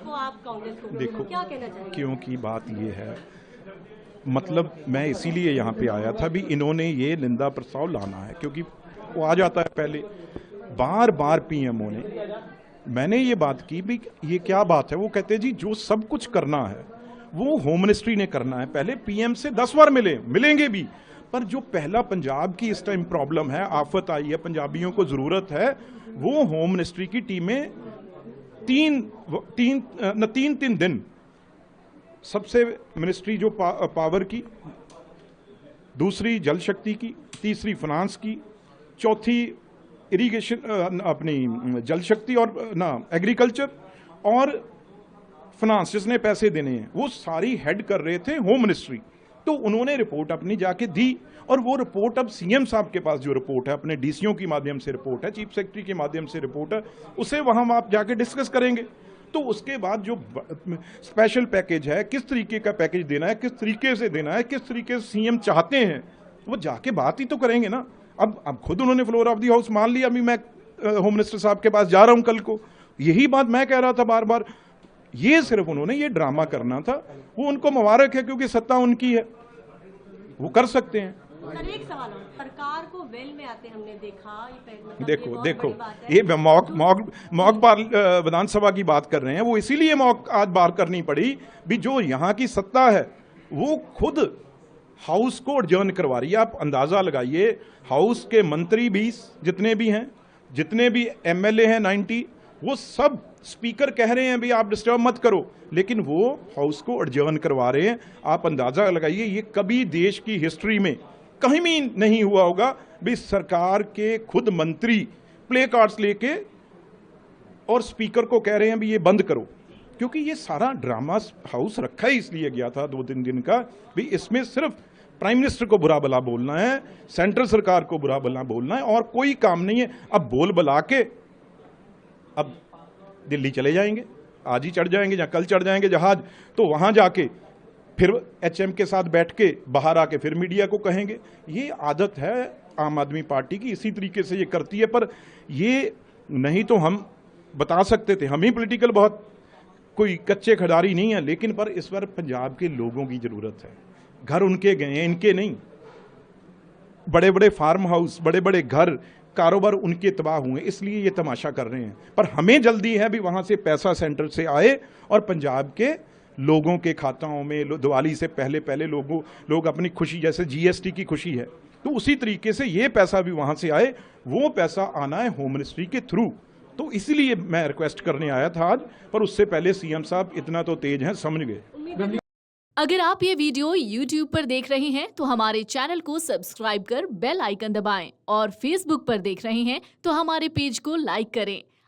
वो आप कांग्रेस को देखो, क्या कहना चाहेंगे? क्योंकि बात ये है, मतलब मैं इसीलिए यहाँ पे आया था भी इन्होंने ये निंदा प्रस्ताव लाना है, क्योंकि वो आ जाता है पहले बार बार पीएमओ ने, मैंने ये बात की भी ये क्या बात है, वो कहते जी जो सब कुछ करना है वो होम मिनिस्ट्री ने करना है, पहले पीएम से 10 बार मिलेंगे भी, पर जो पहला पंजाब की इस टाइम प्रॉब्लम है, आफत आई है, पंजाबियों को जरूरत है, वो होम मिनिस्ट्री की टीमें तीन दिन सबसे मिनिस्ट्री जो पावर की, दूसरी जल शक्ति की, तीसरी फाइनेंस की, चौथी इरिगेशन अपनी जल शक्ति और ना एग्रीकल्चर और फाइनेंस जिसने पैसे देने हैं, वो सारी हेड कर रहे थे होम मिनिस्ट्री। तो उन्होंने रिपोर्ट अपनी जाके दी और वो रिपोर्ट अब सीएम साहब के पास जो रिपोर्ट है, अपने डीसीओ की माध्यम से रिपोर्ट है, चीफ सेक्रेटरी के माध्यम से रिपोर्ट है, उसे वहां आप जाके डिस्कस करेंगे। तो उसके बाद जो स्पेशल पैकेज है, किस तरीके का पैकेज देना है, किस तरीके से देना है, किस तरीके से सीएम चाहते हैं, वो जाके बात ही तो करेंगे ना। अब खुद उन्होंने फ्लोर ऑफ द हाउस मान लिया, अभी मैं होम मिनिस्टर साहब के पास जा रहा हूं कल को, यही बात मैं कह रहा था बार बार, ये सिर्फ उन्होंने ये ड्रामा करना था। वो उनको मुबारक है क्योंकि सत्ता उनकी है, वो कर सकते हैं। सर एक सवाल और, सरकार को वेल में आते हमने देखा, ये देखो ये मॉक विधानसभा की बात कर रहे हैं, वो इसीलिए मॉक आज बार करनी पड़ी भी जो यहाँ की सत्ता है वो खुद हाउस को अडजर्न करवा रही है। आप अंदाजा लगाइए, हाउस के मंत्री 20 जितने भी हैं, जितने भी एमएलए हैं 90, वो सब स्पीकर कह रहे हैं भी आप डिस्टर्ब मत करो, लेकिन वो हाउस को अडजर्न करवा रहे हैं। आप अंदाजा लगाइए, ये कभी देश की हिस्ट्री में कहीं भी नहीं हुआ होगा भी सरकार के खुद मंत्री प्ले कार्ड्स लेके और स्पीकर को कह रहे हैं भी ये बंद करो, क्योंकि ये सारा ड्रामा हाउस रखा ही इसलिए गया था 2-3 दिन का भी इसमें सिर्फ प्राइम मिनिस्टर को बुरा भला बोलना है, सेंट्रल सरकार को बुरा भला बोलना है और कोई काम नहीं है। अब बोल बुला के अब दिल्ली चले जाएंगे, आज ही चढ़ जाएंगे या कल चढ़ जाएंगे जहाज, तो वहां जाके फिर एचएम के साथ बैठ के बाहर आके फिर मीडिया को कहेंगे। ये आदत है आम आदमी पार्टी की, इसी तरीके से ये करती है। पर ये नहीं तो हम बता सकते थे, हम ही पॉलिटिकल बहुत कोई कच्चे खिलाड़ी नहीं है, लेकिन पर इस बार पंजाब के लोगों की जरूरत है। घर उनके गए हैं, इनके नहीं। बड़े बड़े फार्म हाउस, बड़े बड़े घर, कारोबार उनके तबाह हुए, इसलिए ये तमाशा कर रहे हैं। पर हमें जल्दी है भी वहां से पैसा सेंटर से आए और पंजाब के लोगों के खाताओं में दिवाली से पहले लोग अपनी खुशी, जैसे जीएसटी की खुशी है, तो उसी तरीके से ये पैसा भी वहां से आए। वो पैसा आना है होम मिनिस्ट्री के थ्रू। तो इसलिए मैं रिक्वेस्ट करने आया था आज, पर उससे पहले सीएम साहब इतना तो तेज हैं, समझ गए। अगर आप ये वीडियो YouTube पर देख रहे हैं तो हमारे चैनल को सब्सक्राइब कर बेल आइकन दबाएं और Facebook पर देख रहे हैं तो हमारे पेज को लाइक करें।